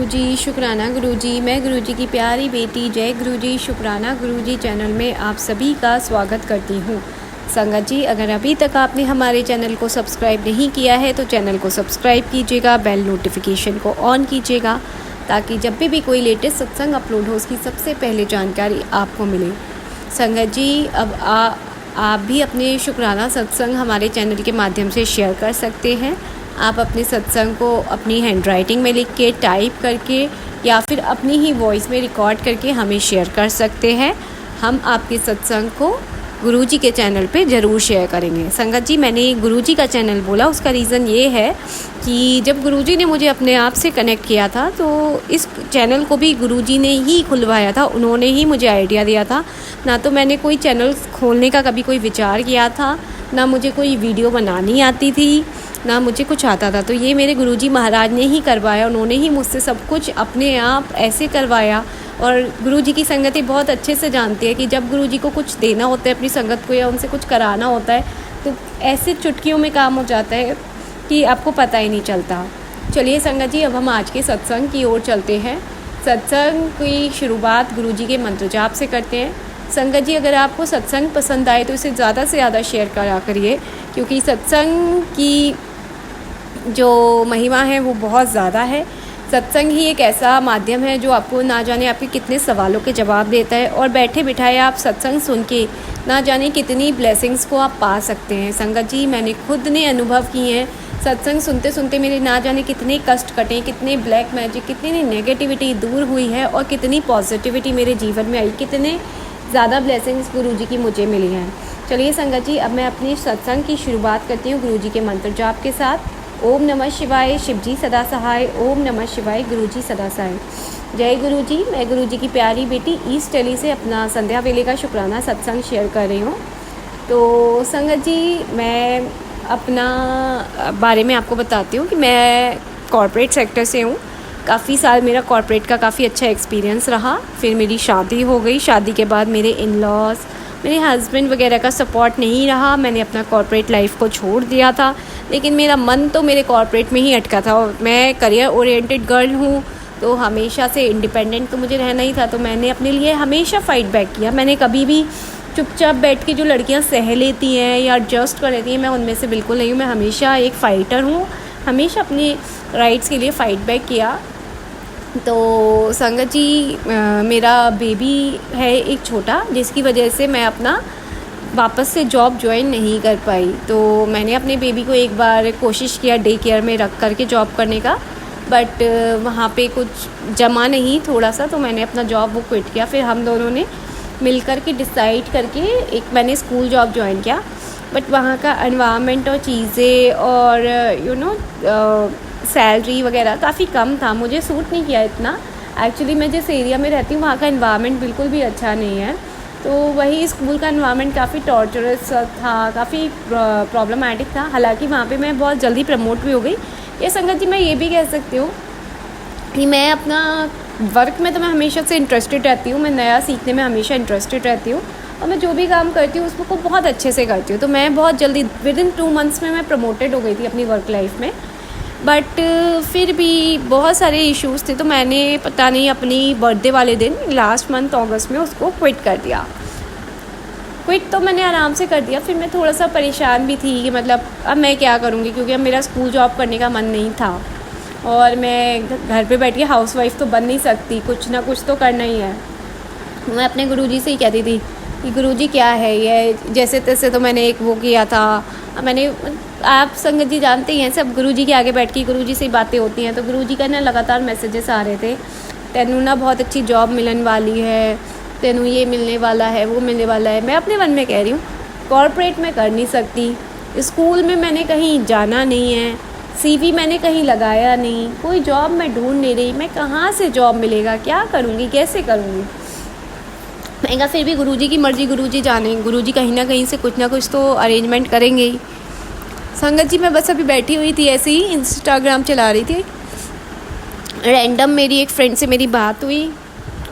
गुरुजी शुक्राना गुरुजी। मैं गुरुजी की प्यारी बेटी जय गुरुजी शुक्राना गुरुजी चैनल में आप सभी का स्वागत करती हूँ। संगत जी, अगर अभी तक आपने हमारे चैनल को सब्सक्राइब नहीं किया है तो चैनल को सब्सक्राइब कीजिएगा, बेल नोटिफिकेशन को ऑन कीजिएगा ताकि जब भी कोई लेटेस्ट सत्संग अपलोड हो उसकी सबसे पहले जानकारी आपको मिले। संगत जी, अब आप भी अपने शुक्राना सत्संग हमारे चैनल के माध्यम से शेयर कर सकते हैं। आप अपने सत्संग को अपनी हैंडराइटिंग में लिख के, टाइप करके या फिर अपनी ही वॉइस में रिकॉर्ड करके हमें शेयर कर सकते हैं। हम आपके सत्संग को गुरुजी के चैनल पे ज़रूर शेयर करेंगे। संगत जी, मैंने गुरुजी का चैनल बोला, उसका रीज़न ये है कि जब गुरुजी ने मुझे अपने आप से कनेक्ट किया था तो इस चैनल को भी गुरुजी ने ही खुलवाया था, उन्होंने ही मुझे आइडिया दिया था। ना तो मैंने कोई चैनल खोलने का कभी कोई विचार किया था, ना मुझे कोई वीडियो बनानी आती थी, ना मुझे कुछ आता था। तो ये मेरे गुरुजी महाराज ने ही करवाया, उन्होंने ही मुझसे सब कुछ अपने आप ऐसे करवाया। और गुरुजी की संगति बहुत अच्छे से जानती है कि जब गुरुजी को कुछ देना होता है अपनी संगत को या उनसे कुछ कराना होता है तो ऐसे चुटकियों में काम हो जाता है कि आपको पता ही नहीं चलता। चलिए संगत जी, अब हम आज के सत्संग की ओर चलते हैं। सत्संग की शुरुआत गुरुजी के मंत्र जाप से करते हैं। संगत जी, अगर आपको सत्संग पसंद आए तो इसे ज़्यादा से ज़्यादा शेयर करा करिए, क्योंकि सत्संग की जो महिमा है वो बहुत ज़्यादा है। सत्संग ही एक ऐसा माध्यम है जो आपको ना जाने आपके कितने सवालों के जवाब देता है और बैठे बिठाए आप सत्संग सुन के ना जाने कितनी ब्लेसिंग्स को आप पा सकते हैं। संगत जी, मैंने खुद ने अनुभव किए हैं। सत्संग सुनते सुनते मेरे ना जाने कितने कष्ट कटे, कितने ब्लैक मैजिक, कितनी नेगेटिविटी दूर हुई है और कितनी पॉजिटिविटी मेरे जीवन में आई, कितने ज़्यादा ब्लेसिंग्स गुरुजी की मुझे मिली हैं। चलिए संगत जी, अब मैं अपनी सत्संग की शुरुआत करती हूँ गुरुजी के मंत्र जाप के साथ। ओम नमः शिवाय, शिवजी सदा सहाय। ओम नमः शिवाय, गुरुजी सदा सहाय। जय गुरुजी। मैं गुरुजी की प्यारी बेटी ईस्ट दिल्ली से अपना संध्या वेले का शुक्राना सत्संग शेयर कर रही हूँ। तो संगत जी, मैं अपना बारे में आपको बताती हूँ कि मैं कॉर्पोरेट सेक्टर से हूँ। काफ़ी साल मेरा कॉर्पोरेट का काफ़ी अच्छा एक्सपीरियंस रहा। फिर मेरी शादी हो गई। शादी के बाद मेरे इन-लॉज़, मेरे हस्बैंड वगैरह का सपोर्ट नहीं रहा। मैंने अपना कॉर्पोरेट लाइफ को छोड़ दिया था, लेकिन मेरा मन तो मेरे कॉर्पोरेट में ही अटका था। और मैं करियर ओरिएंटेड गर्ल हूँ तो हमेशा से इंडिपेंडेंट तो मुझे रहना ही था। तो मैंने अपने लिए हमेशा फ़ाइट बैक किया। मैंने कभी भी चुपचाप बैठ के जो लड़कियाँ सह लेती हैं या एडजस्ट कर लेती हैं, मैं उनमें से बिल्कुल नहीं हूँ। मैं हमेशा एक फ़ाइटर हूँ, हमेशा अपने राइट्स के लिए फ़ाइट बैक किया। तो संगत जी, मेरा बेबी है एक छोटा, जिसकी वजह से मैं अपना वापस से जॉब ज्वाइन नहीं कर पाई। तो मैंने अपने बेबी को एक बार कोशिश किया डे केयर में रख करके जॉब करने का, बट वहाँ पे कुछ जमा नहीं थोड़ा सा, तो मैंने अपना जॉब वो क्विट किया। फिर हम दोनों ने मिल कर के डिसाइड करके एक मैंने स्कूल जॉब ज्वाइन किया। बट वहाँ का एनवायरनमेंट और चीज़ें और सैलरी वगैरह काफ़ी कम था, मुझे सूट नहीं किया इतना। एक्चुअली मैं जिस एरिया में रहती हूँ वहाँ का एनवायरनमेंट बिल्कुल भी अच्छा नहीं है। तो वही स्कूल का एनवायरनमेंट काफ़ी टॉर्चरस था, काफ़ी प्रॉब्लमैटिक था। हालांकि वहाँ पे मैं बहुत जल्दी प्रमोट भी हो गई। ये संगत जी, मैं ये भी कह सकती हूँ कि मैं अपना वर्क में तो मैं हमेशा से इंटरेस्टेड रहती हूँ। मैं नया सीखने में हमेशा इंटरेस्टेड रहती हूँ और मैं जो भी काम करती हूँ उसको बहुत अच्छे से करती हूँ। तो मैं बहुत जल्दी विदिन 2 मंथ्स में मैं प्रमोटेड हो गई थी अपनी वर्क लाइफ में। बट फिर भी बहुत सारे इश्यूज़ थे, तो मैंने पता नहीं अपनी बर्थडे वाले दिन लास्ट मंथ अगस्त में उसको क्विट कर दिया। क्विट तो मैंने आराम से कर दिया। फिर मैं थोड़ा सा परेशान भी थी कि मतलब अब मैं क्या करूँगी, क्योंकि अब मेरा स्कूल जॉब करने का मन नहीं था और मैं घर पे बैठ के हाउसवाइफ तो बन नहीं सकती, कुछ ना कुछ तो करना ही है। मैं अपने गुरुजी से ही कहती थी कि गुरुजी क्या है ये, जैसे तैसे तो मैंने एक वो किया था। मैंने, आप संगत जी जानते ही हैं, सब गुरुजी के आगे बैठ के गुरुजी से ही बातें होती हैं। तो गुरुजी का ना लगातार मैसेजेस आ रहे थे, तेनू ना बहुत अच्छी जॉब मिलने वाली है, तेनू ये मिलने वाला है, वो मिलने वाला है। मैं अपने मन में कह रही हूँ कॉर्पोरेट में कर नहीं सकती, स्कूल में मैंने कहीं जाना नहीं है, CV मैंने कहीं लगाया नहीं, कोई जॉब मैं ढूंढ नहीं रही, मैं कहाँ से जॉब मिलेगा, क्या करूँगी, कैसे करूँगी। मैं कहा फिर भी गुरुजी की मर्ज़ी, गुरुजी जाने, गुरुजी कहीं ना कहीं से कुछ ना कुछ तो अरेंजमेंट करेंगे ही। संगत जी, मैं बस अभी बैठी हुई थी, ऐसे ही इंस्टाग्राम चला रही थी। रैंडम मेरी एक फ्रेंड से मेरी बात हुई,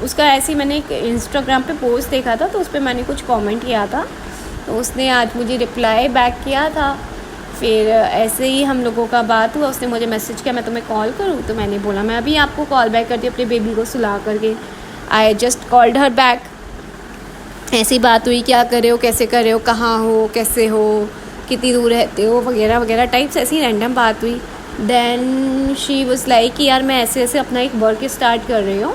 उसका ऐसे ही मैंने एक इंस्टाग्राम पे पोस्ट देखा था तो उस पर मैंने कुछ कमेंट किया था, तो उसने आज मुझे रिप्लाई बैक किया था। फिर ऐसे ही हम लोगों का बात हुआ, उसने मुझे मैसेज किया मैं तुम्हें कॉल करूँ, तो मैंने बोला मैं अभी आपको कॉल बैक करती हूँ अपने बेबी को सुला करके। I just called her back. ऐसी बात हुई, क्या कर रहे हो, कैसे कर रहे हो, कहाँ हो, कैसे हो, कितनी दूर रहते हो, वगैरह वगैरह टाइप्स ऐसी रैंडम बात हुई। देन शी वाज लाइक कि यार मैं ऐसे ऐसे अपना एक वर्क स्टार्ट कर रही हूँ।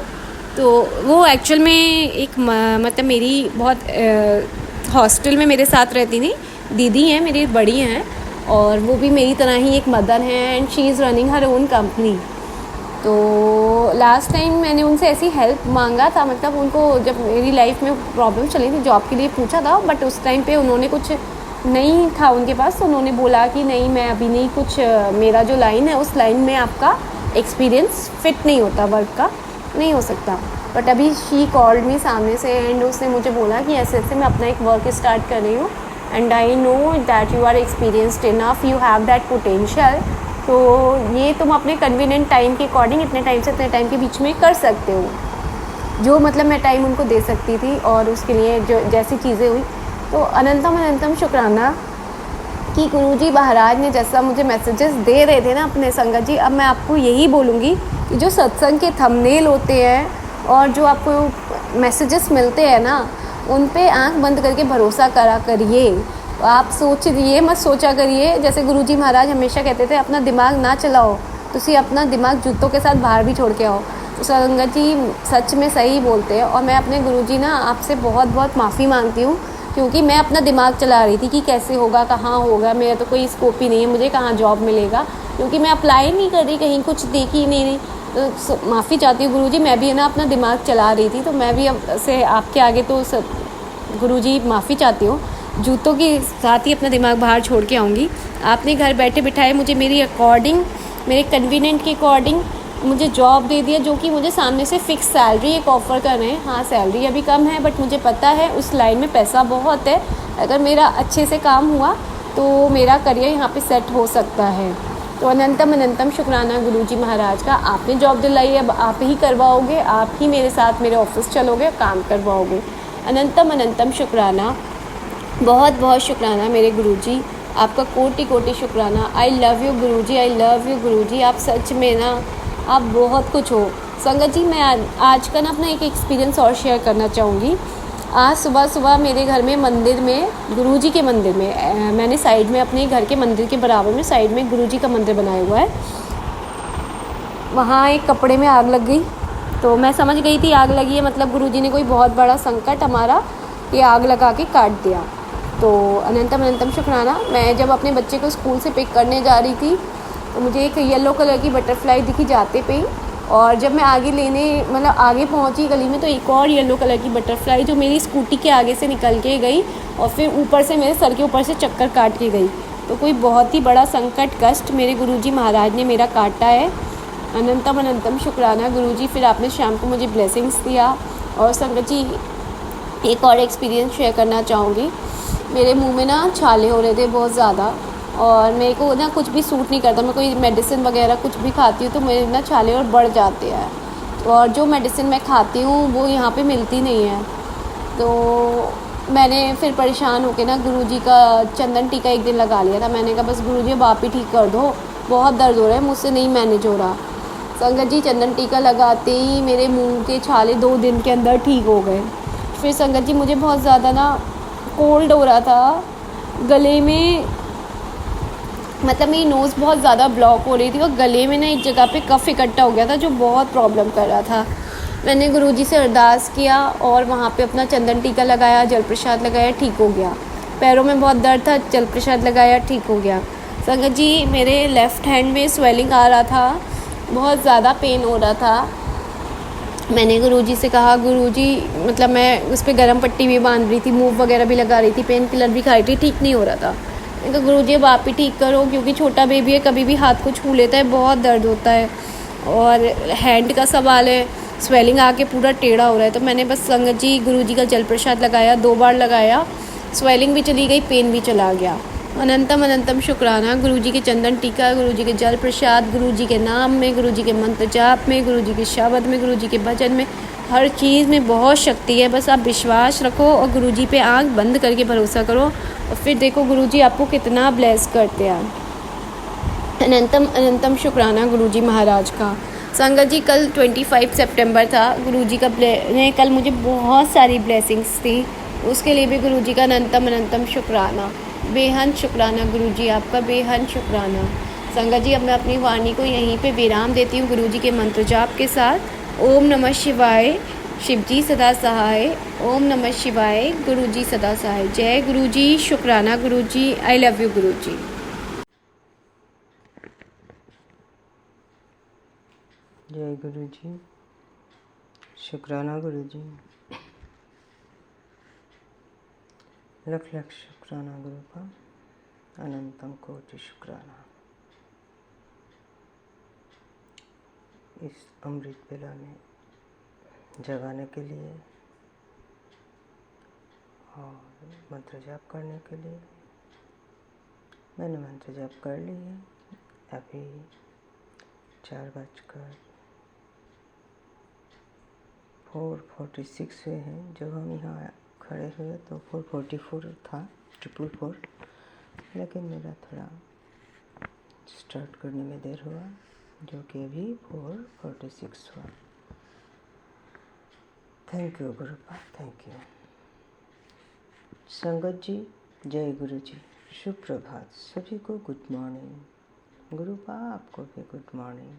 तो वो एक्चुअल में एक मतलब मेरी बहुत हॉस्टल में मेरे साथ रहती थी, दीदी हैं मेरी, बड़ी हैं, और वो भी मेरी तरह ही एक मदर हैं and she is running her own company. तो लास्ट टाइम मैंने उनसे ऐसी हेल्प मांगा था, मतलब उनको जब मेरी लाइफ में प्रॉब्लम चली थी जॉब के लिए पूछा था, बट उस टाइम पे उन्होंने कुछ नहीं था उनके पास, तो उन्होंने बोला कि नहीं मैं अभी नहीं, कुछ मेरा जो लाइन है उस लाइन में आपका एक्सपीरियंस फिट नहीं होता, वर्क का नहीं हो सकता। बट अभी शी कॉल्ड मी सामने से एंड उसने मुझे बोला कि ऐसे ऐसे मैं अपना एक वर्क स्टार्ट कर रही हूँ and I know that you are experienced enough, you have that potential, तो ये तुम अपने कन्वीनियंट टाइम के अकॉर्डिंग इतने टाइम से इतने टाइम के बीच में कर सकते हो, जो मतलब मैं टाइम उनको दे सकती थी और उसके लिए जो जैसी चीज़ें हुई। तो अनंतम शुक्राना कि गुरुजी महाराज ने जैसा मुझे मैसेजेस दे रहे थे ना अपने संगत जी, अब मैं आपको यही बोलूँगी कि जो सत्संग के थंबनेल होते हैं और जो आपको मैसेजेस मिलते हैं ना, उन पे आंख बंद करके भरोसा करा करिए। आप ये मत सोचा करिए, जैसे गुरुजी महाराज हमेशा कहते थे अपना दिमाग ना चलाओ, तुसी अपना दिमाग जूतों के साथ बाहर भी छोड़ के आओ। तो संगत जी सच में सही बोलते हैं, और मैं अपने गुरुजी ना आपसे बहुत बहुत माफ़ी मांगती हूँ, क्योंकि मैं अपना दिमाग चला रही थी कि कैसे होगा, कहाँ होगा, मेरा तो कोई स्कोप ही नहीं है, मुझे कहाँ जॉब मिलेगा, क्योंकि मैं अप्लाई नहीं कर रही, कहीं कुछ देखी नहीं। तो माफ़ी चाहती हूँ गुरुजी, मैं भी है ना अपना दिमाग चला रही थी, तो मैं भी अब से आपके आगे तो गुरुजी माफ़ी चाहती हूँ, जूतों के साथ ही अपना दिमाग बाहर छोड़ के आऊँगी। आपने घर बैठे बिठाए मुझे मेरी अकॉर्डिंग, मेरे कन्वीनियंट के अकॉर्डिंग मुझे जॉब दे दिया, जो कि मुझे सामने से फ़िक्स सैलरी एक ऑफ़र कर रहे हैं। हाँ सैलरी अभी कम है, बट मुझे पता है उस लाइन में पैसा बहुत है, अगर मेरा अच्छे से काम हुआ तो मेरा करियर यहाँ पे सेट हो सकता है। तो अनंतम शुक्राना गुरुजी महाराज का, आपने जॉब दिलाई, अब आप ही करवाओगे, आप ही मेरे साथ मेरे ऑफिस चलोगे, काम करवाओगे। अनंतम शुक्राना, बहुत बहुत शुक्राना मेरे गुरुजी, आपका कोटि कोटि शुक्राना। I love you Guruji, I love you Guruji, आप सच में ना आप बहुत कुछ हो। संगत जी मैं आज का ना अपना एक एक्सपीरियंस और शेयर करना चाहूँगी। आज सुबह मेरे घर में मंदिर में, गुरुजी के मंदिर में, मैंने साइड में अपने घर के मंदिर के बराबर में साइड में गुरुजी का मंदिर बनाया हुआ है, वहाँ एक कपड़े में आग लग गई। तो मैं समझ गई थी आग लगी है मतलब गुरुजी ने कोई बहुत बड़ा संकट हमारा ये आग लगा के काट दिया। तो अनंतम शुक्राना। मैं जब अपने बच्चे को स्कूल से पिक करने जा रही थी तो मुझे एक येलो कलर की बटरफ्लाई दिखी जाते पे, और जब मैं आगे लेने मतलब आगे पहुंची गली में तो एक और येलो कलर की बटरफ्लाई जो मेरी स्कूटी के आगे से निकल के गई और फिर ऊपर से मेरे सर के ऊपर से चक्कर काट के गई। तो कोई बहुत ही बड़ा संकट कष्ट मेरे गुरुजी महाराज ने मेरा काटा है। अनंतम शुक्राना गुरुजी। फिर आपने शाम को मुझे ब्लेसिंग्स दिया। और संगत जी एक और एक्सपीरियंस शेयर करना चाहूँगी। मेरे मुंह में ना छाले हो रहे थे बहुत ज़्यादा, और मेरे को ना कुछ भी सूट नहीं करता, मैं कोई मेडिसिन वगैरह कुछ भी खाती हूँ तो मेरे ना छाले और बढ़ जाते हैं, और जो मेडिसिन मैं खाती हूँ वो यहाँ पे मिलती नहीं है। तो मैंने फिर परेशान होकर ना गुरुजी का चंदन टीका एक दिन लगा लिया था। मैंने कहा बस गुरुजी अब आप ही ठीक कर दो, बहुत दर्द हो रहा है, मुझसे नहीं मैनेज हो रहा। संगत जी चंदन टीका लगाते ही मेरे मुँह के छाले 2 दिन के अंदर ठीक हो गए। फिर संगत जी मुझे बहुत ज़्यादा ना कोल्ड हो रहा था, गले में मतलब मेरी नोज़ बहुत ज़्यादा ब्लॉक हो रही थी और गले में ना एक जगह पे कफ इकट्ठा हो गया था जो बहुत प्रॉब्लम कर रहा था। मैंने गुरुजी से अरदास किया और वहाँ पे अपना चंदन टीका लगाया, जल प्रसाद लगाया, ठीक हो गया। पैरों में बहुत दर्द था, जल प्रसाद लगाया, ठीक हो गया। संगत जी मेरे लेफ़्ट हैंड में स्वेलिंग आ रहा था, बहुत ज़्यादा पेन हो रहा था। मैंने गुरुजी से कहा गुरुजी मतलब मैं उस पर गर्म पट्टी भी बांध रही थी, मूव वगैरह भी लगा रही थी, पेन किलर भी खा रही थी, ठीक नहीं हो रहा था। मैंने कहा गुरुजी अब आप ही ठीक करो, क्योंकि छोटा बेबी है, कभी भी हाथ को छू लेता है, बहुत दर्द होता है, और हैंड का सवाल है, स्वेलिंग आके पूरा टेढ़ा हो रहा है। तो मैंने बस संगत जी गुरुजी का जल प्रसाद लगाया, 2 बार लगाया, स्वेलिंग भी चली गई, पेन भी चला गया। अनंतम अनंतम शुक्राना गुरुजी के चंदन टीका, गुरुजी के जल प्रसाद, गुरुजी के नाम में, गुरुजी के मंत्र जाप में, गुरुजी के शब्द में, गुरुजी के भजन में, हर चीज़ में बहुत शक्ति है। बस आप विश्वास रखो और गुरुजी पे आंख बंद करके भरोसा करो और फिर देखो गुरुजी आपको कितना ब्लेस करते हैं। अनंतम अनंतम शुक्राना गुरुजी महाराज का। संगत जी कल 25 सितंबर था, गुरुजी का कल मुझे बहुत सारी ब्लेसिंग्स थी, उसके लिए भी गुरुजी का अनंतम अनंतम शुक्राना, बेहद शुक्राना गुरुजी आपका, बेहद शुक्राना। संगत जी अब मैं अपनी वाणी को यहीं पे विराम देती हूँ गुरुजी के मंत्र जाप के साथ। ओम नमः शिवाय, शिवजी सदा सहाय। ओम नमः शिवाय, गुरुजी सदा सहाय। जय गुरुजी, शुक्राना गुरुजी, आई लव यू गुरुजी। जय गुरु जी, शुक्राना गुरु जी, लख लख शुक्राना गुरु का, अनंतम कोटि शुक्राना। इस अमृत बेला में जगाने के लिए और मंत्र जाप करने के लिए मैंने मंत्र जाप कर ली है। अभी 4:46 हुए हैं। जब हम यहाँ खड़े हुए तो 4:44 था, 444, लेकिन मेरा थोड़ा स्टार्ट करने में देर हुआ, जो कि अभी 4:46 हुआ। Thank you गुरुपा, thank you. संगत जी, जय गुरु जी, सुप्रभात सभी को, गुड मॉर्निंग। गुरुपा आपको भी गुड मॉर्निंग।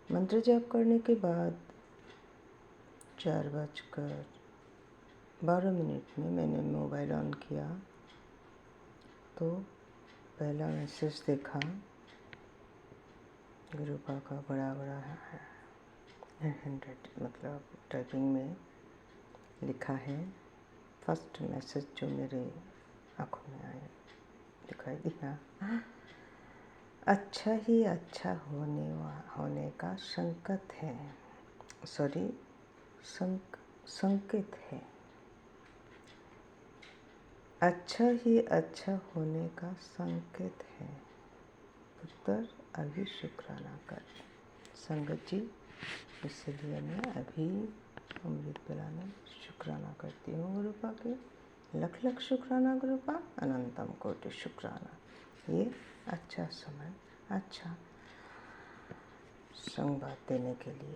मंत्र जाप करने के बाद 4:12 में मैंने मोबाइल ऑन किया तो पहला मैसेज देखा। गुरुपा का बड़ा मतलब टाइपिंग में लिखा है। फर्स्ट मैसेज जो मेरे आँखों में आया, दिखाई दिया, अच्छा ही अच्छा होने का संकेत है, संकेत है। अच्छा ही अच्छा होने का संकेत है, पुत्र अभी शुक्राना कर। संगत जी, इसलिए मैं अभी अमृत बेला में शुक्राना करती हूँ गुरुपा के। लख लख शुक्राना गुरुपा, अनंतम कोटि शुक्राना। ये अच्छा समय, अच्छा संवाद देने के लिए।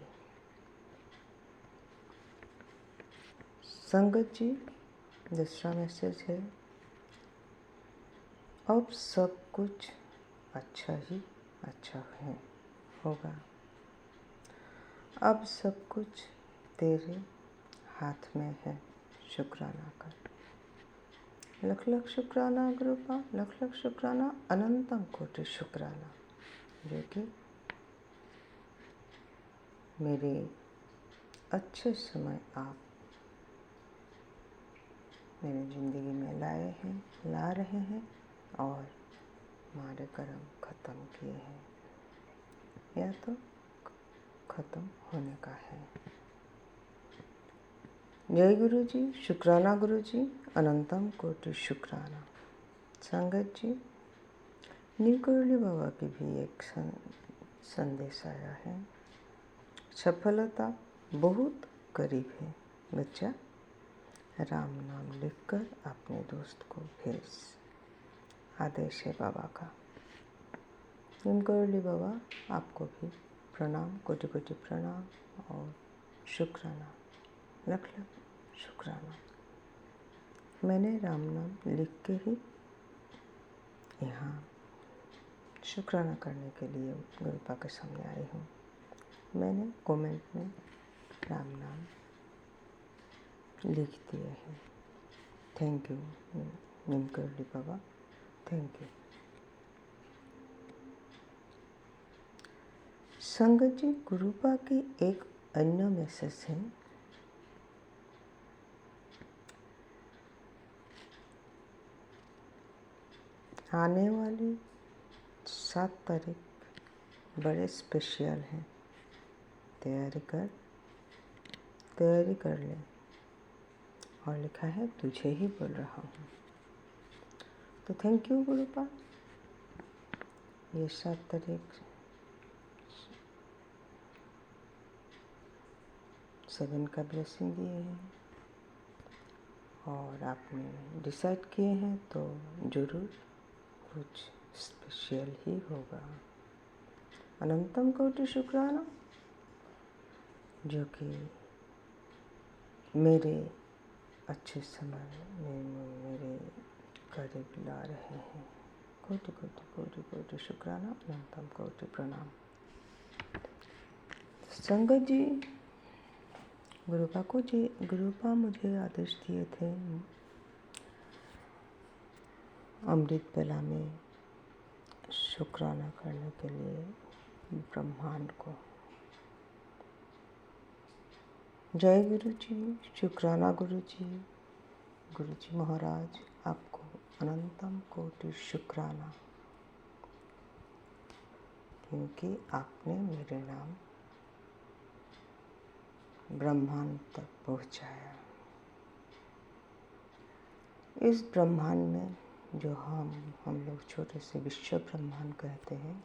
संगत जी, दूसरा मैसेज है, अब सब कुछ अच्छा ही अच्छा होगा। अब सब कुछ तेरे हाथ में है, शुक्राना कर। लख लख शुक्राना गुरुपा, लख लख शुक्राना, अनंतम कोटि शुक्राना, जो कि मेरे अच्छे समय आप मेरी ज़िंदगी में ला रहे हैं और हमारे कर्म ख़त्म किए हैं या तो ख़त्म होने का है। जय गुरु जी, शुक्राना गुरु जी, अनंतम कोटि शुक्राना। संगत जी, न्यू करली बाबा की भी एक संदेश आया है। सफलता बहुत करीब है बच्चा, राम नाम लिखकर अपने दोस्त को भेज। आदेश है बाबा का। निमकरली बाबा आपको भी प्रणाम, कोटि कोटि प्रणाम और शुक्राना, लख लख शुक्राना। मैंने राम नाम लिख के ही यहाँ शुक्राना करने के लिए गुरुपा के सामने आई हूँ। मैंने कमेंट में राम नाम लिख दिए हैं। Thank you Neem Karoli Baba, thank you. संगत जी, गुरुपा की एक अन्य मैसेज है। आने वाली 7 तारीख बड़े स्पेशल हैं, तैयारी कर ले। और लिखा है, तुझे ही बोल रहा हूँ। तो थैंक यू गुरुपा, ये 7 तारीख 7 का ब्लेसिंग दिए हैं और आपने डिसाइड किए हैं तो ज़रूर कुछ स्पेशल ही होगा। अनंतम कोटि शुक्राना जो कि मेरे अच्छे समय में मेरे करीब ला रहे हैं। कोटि कोटि कोटि कोटि शुक्राना, अनंतम कोटि प्रणाम। संगत जी, गुरुपा मुझे आदेश दिए थे अमृत बेला में शुक्राना करने के लिए ब्रह्मांड को। जय गुरु जी, शुक्राना गुरु जी महाराज, आपको अनंतम कोटि शुक्राना, क्योंकि आपने मेरे नाम ब्रह्मांड तक पहुंचाया। इस ब्रह्मांड में जो हम लोग छोटे से विश्व ब्रह्मांड कहते हैं,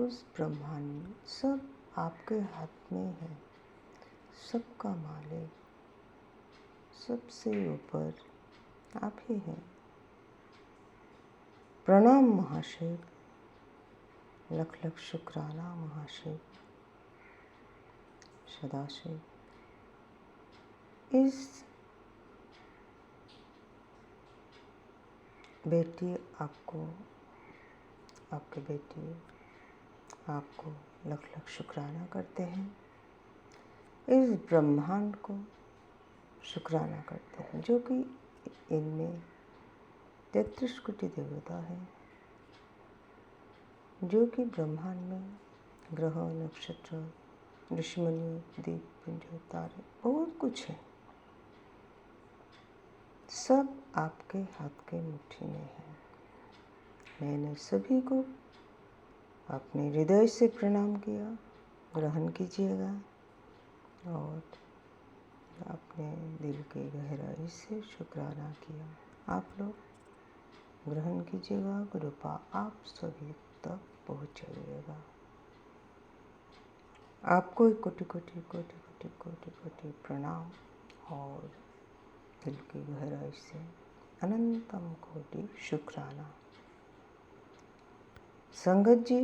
उस ब्रह्मांड में सब आपके हाथ में है। सबका मालिक, सबसे ऊपर आप ही हैं। प्रणाम महाशिव, लख लख शुक्राना महाशिव, सदाशिव। इस बेटी आपको, आपके बेटी आपको लख लख शुक्राना करते हैं। इस ब्रह्मांड को शुक्राना करते हैं, जो कि इनमें 33 कोटि देवता है, जो कि ब्रह्मांड में ग्रह, नक्षत्र, ऋषिमुनि, दीप, पुंज, तारे, बहुत कुछ है। सब आपके हाथ के मुट्ठी में है। मैंने सभी को अपने हृदय से प्रणाम किया, ग्रहण कीजिएगा और अपने दिल की गहराई से शुक्राना किया। आप लोग ग्रहण कीजिएगा, गुरुपा आप सभी तक पहुँचाइएगा। आपको कोटि कोटि कोटि कोटि कोटि कोटि प्रणाम और दिल की गहराई से अनंतम कोटि शुक्राना। संगत जी,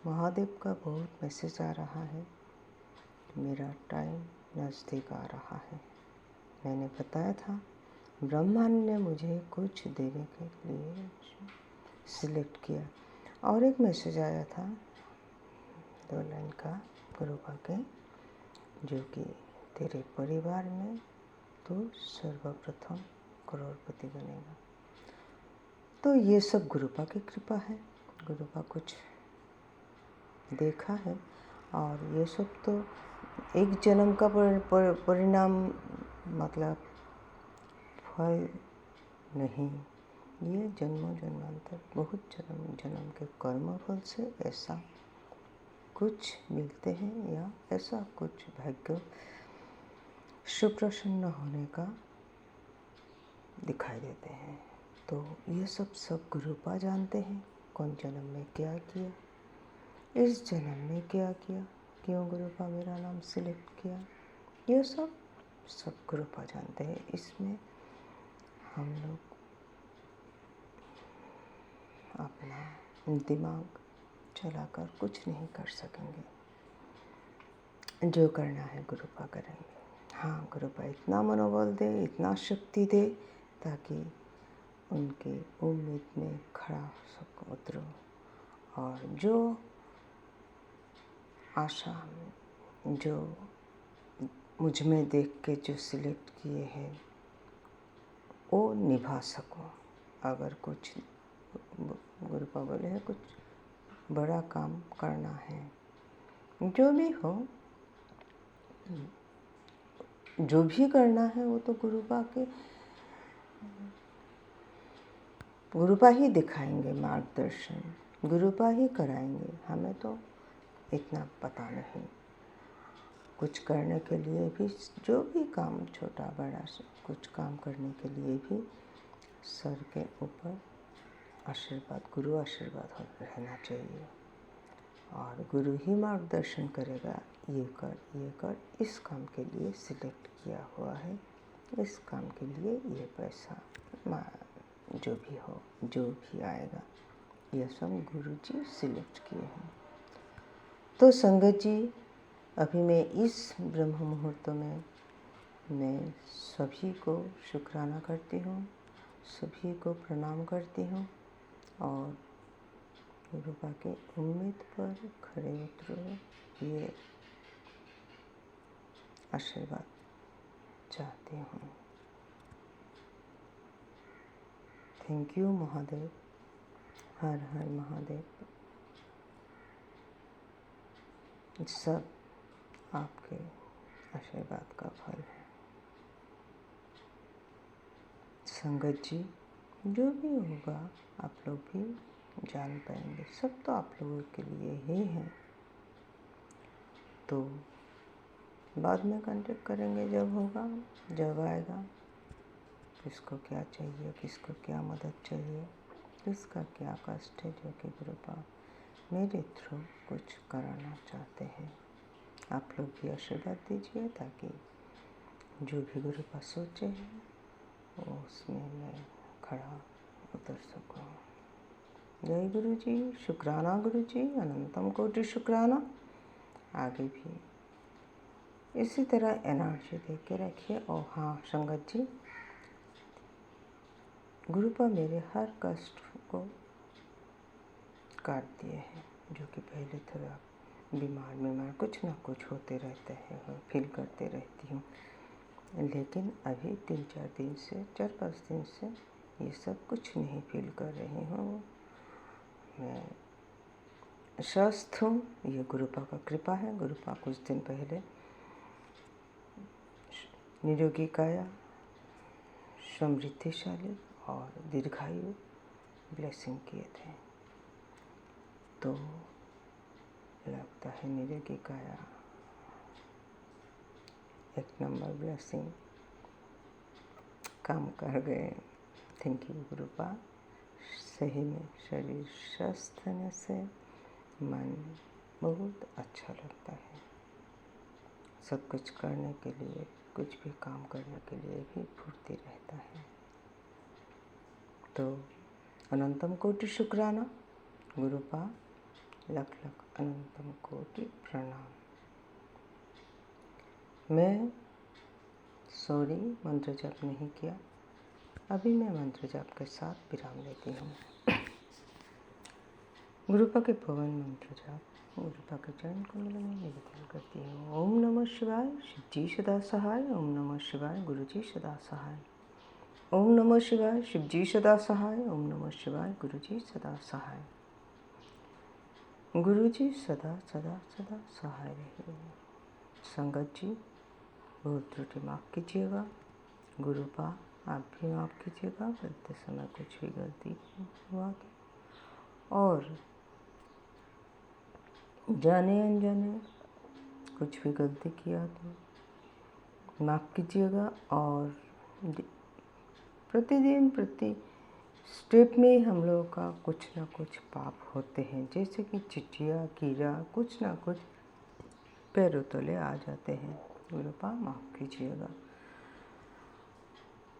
महादेव का बहुत मैसेज आ रहा है, मेरा टाइम नज़दीक आ रहा है। मैंने बताया था ब्रह्मांड ने मुझे कुछ देने के लिए सिलेक्ट किया और एक मैसेज आया था 2 लाइन का गुरुपा के, जो कि तेरे परिवार में तो सर्वप्रथम करोड़पति बनेगा। तो ये सब गुरुपा की कृपा है। गुरुपा कुछ देखा है और ये सब तो एक जन्म का परिणाम, मतलब फल नहीं, ये जन्मों जन्मांतर बहुत जन्म के कर्म फल से ऐसा कुछ मिलते हैं या ऐसा कुछ भाग्य सुप्रसन्न होने का दिखाई देते हैं। तो ये सब गुरुपा जानते हैं कौन जन्म में क्या किया, इस जन्म में क्या किया, क्यों गुरुपा मेरा नाम सिलेक्ट किया, ये सब गुरुपा जानते हैं। इसमें हम लोग अपना दिमाग चलाकर कुछ नहीं कर सकेंगे। जो करना है गुरुपा करेंगे। हाँ, गुरुपा इतना मनोबल दे, इतना शक्ति दे ताकि उनकी उम्मीद में खड़ा हो सको, उतरो और जो आशा जो मुझ में देख के जो सिलेक्ट किए हैं वो निभा सको। अगर कुछ गुरुपा बोले है कुछ बड़ा काम करना है, जो भी हो, जो भी करना है वो तो गुरुपा ही दिखाएंगे मार्गदर्शन, गुरुपा ही कराएंगे। हमें तो इतना पता नहीं। कुछ करने के लिए भी, जो भी काम छोटा बड़ा कुछ काम करने के लिए भी सर के ऊपर आशीर्वाद, गुरु आशीर्वाद रहना चाहिए। और गुरु ही मार्गदर्शन करेगा, ये कर, इस काम के लिए सिलेक्ट किया हुआ है, इस काम के लिए ये पैसा जो भी हो, जो भी आएगा, ये सब गुरु जी सिलेक्ट किए हैं। तो संगत जी, अभी मैं इस ब्रह्म मुहूर्त में मैं सभी को शुक्राना करती हूँ, सभी को प्रणाम करती हूँ और गुरु बाबा की उम्मीद पर खड़े उतरो, ये आशीर्वाद चाहती हूँ। थैंक यू महादेव, हर हर महादेव। सब आपके आशीर्वाद का फल है। संगत जी, जो भी होगा आप लोग भी जान पाएंगे, सब तो आप लोगों के लिए ही है। तो बाद में कांटेक्ट करेंगे जब होगा, जब आएगा, किसको क्या चाहिए, किसको क्या मदद चाहिए, किसका क्या कष्ट है, जो कि गुरु बाबा मेरे थ्रू कुछ कराना चाहते हैं। आप लोग भी आशीर्वाद दीजिए ताकि जो भी गुरु बाबा सोचे हैं वो उसमें मैं खड़ा उतर सकूँ। जय गुरु जी, शुक्राना गुरु जी, अनंतम कोटि शुक्राना। आगे भी इसी तरह एनर्जी दे के रखिए। और हाँ संगत जी, गुरु बाबा मेरे हर कष्ट को काट दिए हैं, जो कि पहले थोड़ा बीमार कुछ ना कुछ होते रहते हैं और फील करते रहती हूँ, लेकिन अभी 3-4 दिन से, 4-5 दिन से ये सब कुछ नहीं फील कर रही हूँ। मैं स्वस्थ हूँ, ये गुरु बाबा का कृपा है। गुरु बाबा कुछ दिन पहले निरोगी काया, समृद्धिशाली और दीर्घायु ब्लेसिंग किए थे। तो लगता है निरोगी काया एक नंबर ब्लेसिंग काम कर गए। थैंक यू गुरु बाबा। सही में शरीर स्वस्थ होने से मन बहुत अच्छा लगता है। सब कुछ करने के लिए, कुछ भी काम करने के लिए भी फुर्ती रहता है। तो अनंतम कोटि शुक्राना गुरु बाबा, लख लख अनंतम कोटि प्रणाम। मैं सॉरी मंत्र जाप नहीं किया, अभी मैं मंत्र जाप के साथ विराम लेती हूँ। गुरु बाबा के पवन मंत्र जाप गुरु बाबा के चरण कमलों में निवेदन करती हूँ। ओम नमः शिवाय, शिव जी सदा सहाय। ओम नमः शिवाय, गुरु जी सदा सहाय। ओम नमः शिवाय, शिव जी सदा सहाय। ओम नमः शिवाय, गुरु जी सदा सहाय। गुरु जी सदा सदा सदा सहाय रहिए। संगत जी, भूल त्रुटि माफ़ कीजिएगा। गुरु बाबा आप भी माफ़ कीजिएगा, करते समय कुछ भी गलती हुआ तो, और जाने अनजाने कुछ भी गलती किया तो माफ़ कीजिएगा। और प्रतिदिन प्रति स्टेप में हम लोगों का कुछ ना कुछ पाप होते हैं, जैसे कि चिटिया कीड़ा कुछ ना कुछ पैरों तले आ जाते हैं। गुरु बाबा माफ़ कीजिएगा।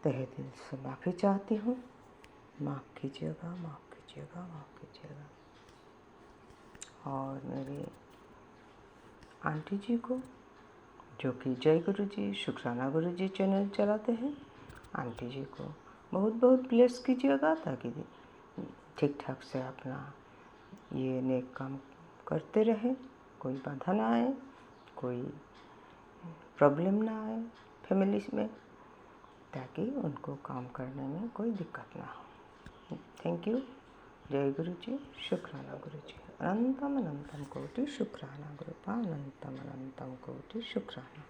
तहे दिल से माफ़ी चाहती हूँ। माफ़ कीजिएगा, माफ़ कीजिएगा, माफ़ कीजिएगा। और मेरे आंटी जी को, जो कि जय गुरु जी, शुक्राना गुरु जी चैनल चलाते हैं, आंटी जी को बहुत बहुत ब्लेस कीजिएगा ताकि ठीक ठाक से अपना ये नेक काम करते रहे, कोई बाधा ना आए, कोई प्रॉब्लम ना आए फैमिली में, ताकि उनको काम करने में कोई दिक्कत ना हो। Thank you. जय गुरु जी, शुक्राना गुरु जी। अनंतम अनंतम कोटि शुक्राना गुरु बाबा, अनंतम अनंतम कोटि शुक्राना।